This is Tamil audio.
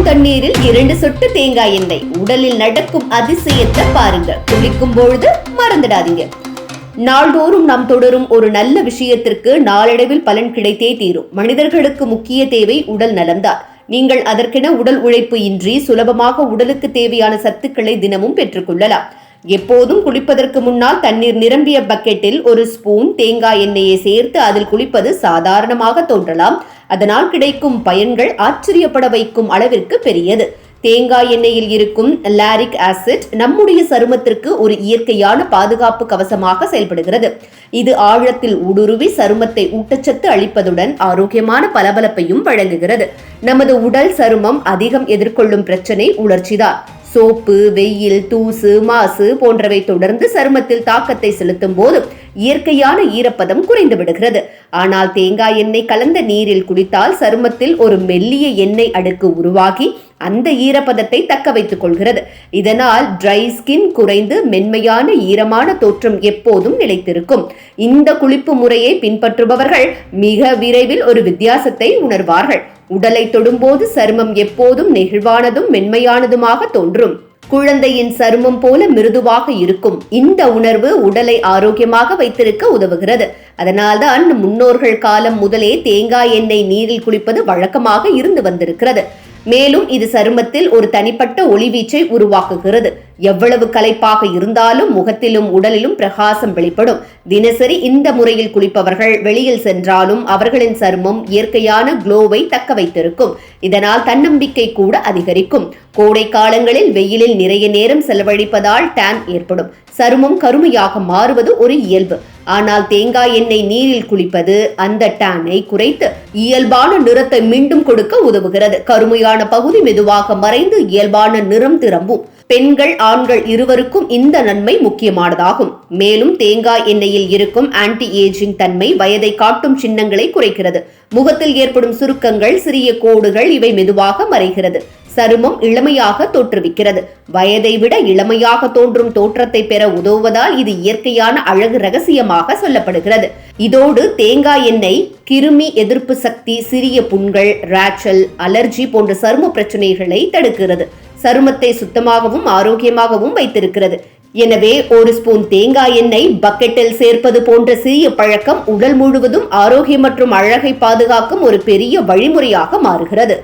தண்ணீரில் 2 சொட்டு தேங்காய் எண்ணெய் உடலில் நடக்கும் அதிசயத்தை பாருங்க. குளிக்கும் பொழுது மறந்துடாதீங்க. நாள்தோறும் நாம் தொடரும் ஒரு நல்ல விஷயத்திற்கு நாளடைவில் பலன் கிடைத்தே தீரும். மனிதர்களுக்கு முக்கிய தேவை உடல் நலம்தான். நீங்கள் அதற்கென உடல் உழைப்பு இன்றி சுலபமாக உடலுக்கு தேவையான சத்துக்களை தினமும் பெற்றுக்கொள்ளலாம். எப்போதும் குளிப்பதற்கு முன்னால் தண்ணீர் நிரம்பிய பக்கெட்டில் 1 ஸ்பூன் தேங்காய் எண்ணெயை சேர்த்து அதில் குளிப்பது சாதாரணமாக தோன்றலாம். அதனால் கிடைக்கும் பயன்கள் ஆச்சரியப்பட வைக்கும் அளவிற்கு பெரியது. தேங்காய் எண்ணெயில் இருக்கும் லாரிக் ஆசிட் நம்முடைய சருமத்திற்கு ஒரு இயற்கையான பாதுகாப்பு கவசமாக செயல்படுகிறது. இது ஆழத்தில் ஊடுருவி சருமத்தை ஊட்டச்சத்து அளிப்பதுடன் ஆரோக்கியமான பளபளப்பையும் வழங்குகிறது. நமது உடல் சருமம் அதிகம் எதிர்கொள்ளும் பிரச்சனை உலர்ச்சிதான். சோப்பு, வெயில், தூசு, மாசு போன்றவை தொடர்ந்து சருமத்தில் தாக்கத்தை செலுத்தும் போது இயற்கையான ஈரப்பதம் குறைந்து விடுகிறது. ஆனால் தேங்காய் எண்ணெய் கலந்த நீரில் குளித்தால் சருமத்தில் ஒரு மெல்லிய எண்ணெய் அடுக்கு உருவாகி அந்த ஈரப்பதத்தை தக்க வைத்துக் கொள்கிறது. இதனால் ட்ரை ஸ்கின் குறைந்து மென்மையான ஈரமான தோற்றம் எப்போதும் நிலைத்திருக்கும். இந்த குளிப்பு முறையை பின்பற்றுபவர்கள் மிக விரைவில் ஒரு வித்தியாசத்தை உணர்வார்கள். உடலை தொடும்போது சருமம் எப்போதும் நெகிழ்வானதும் மென்மையானதுமாக தோன்றும். குழந்தையின் சருமம் போல மிருதுவாக இருக்கும். இந்த உணர்வு உடலை ஆரோக்கியமாக வைத்திருக்க உதவுகிறது. அதனால்தான் முன்னோர்கள் காலம் முதலே தேங்காய் எண்ணெய் நீரில் குளிப்பது வழக்கமாக இருந்து வந்திருக்கிறது. மேலும் இது சருமத்தில் ஒரு தனிப்பட்ட ஒளிவீச்சை உருவாக்குகிறது. எவ்வளவு களைப்பாக இருந்தாலும் முகத்திலும் உடலிலும் பிரகாசம் வெளிப்படும். தினசரி இந்த முறையில் குளிப்பவர்கள் வெளியில் சென்றாலும் அவர்களின் சருமம் இயற்கையான குளோவை தக்க வைத்திருக்கும். இதனால் தன்னம்பிக்கை கூட அதிகரிக்கும். கோடை காலங்களில் வெயிலில் நிறைய நேரம் செலவழிப்பதால் டேன் ஏற்படும். சருமம் கருமையாக மாறுவது ஒரு இயல்பு. ஆனால் தேங்காய் எண்ணெய் நீரில் குளிப்பது அந்த டேனை குறைத்து இயல்பான நிறத்தை மீண்டும் கொடுக்க உதவுகிறது. கருமையான பகுதி மெதுவாக மறைந்து இயல்பான நிறம் திரும்பும். பெண்கள், ஆண்கள் இருவருக்கும் இந்த நன்மை முக்கியமானதாகும். மேலும் தேங்காய் எண்ணெயில் இருக்கும் ஆன்டி ஏஜிங் தன்மை வயதை காட்டும் சின்னங்களை குறைக்கிறது. முகத்தில் ஏற்படும் சுருக்கங்கள், சிறிய கோடுகள் இவை மெதுவாக மறைகிறது. சருமம் இளமையாக தோற்றுவிக்கிறது. வயதை விட இளமையாக தோன்றும் தோற்றத்தை பெற உதவுவதால் இது இயற்கையான அழகு ரகசியமாக சொல்லப்படுகிறது. இதோடு தேங்காய் எண்ணெய் கிருமி எதிர்ப்பு சக்தி, சிறிய புண்கள், ராச்சல், அலர்ஜி போன்ற சரும பிரச்சனைகளை தடுக்கிறது. சருமத்தை சுத்தமாகவும் ஆரோக்கியமாகவும் வைத்திருக்கிறது. எனவே 1 ஸ்பூன் தேங்காய் எண்ணெய் பக்கெட்டில் சேர்ப்பது போன்ற சிறிய பழக்கம் உடல் முழுவதும் ஆரோக்கியம் மற்றும் அழகை பாதுகாக்கும் ஒரு பெரிய வழிமுறையாக மாறுகிறது.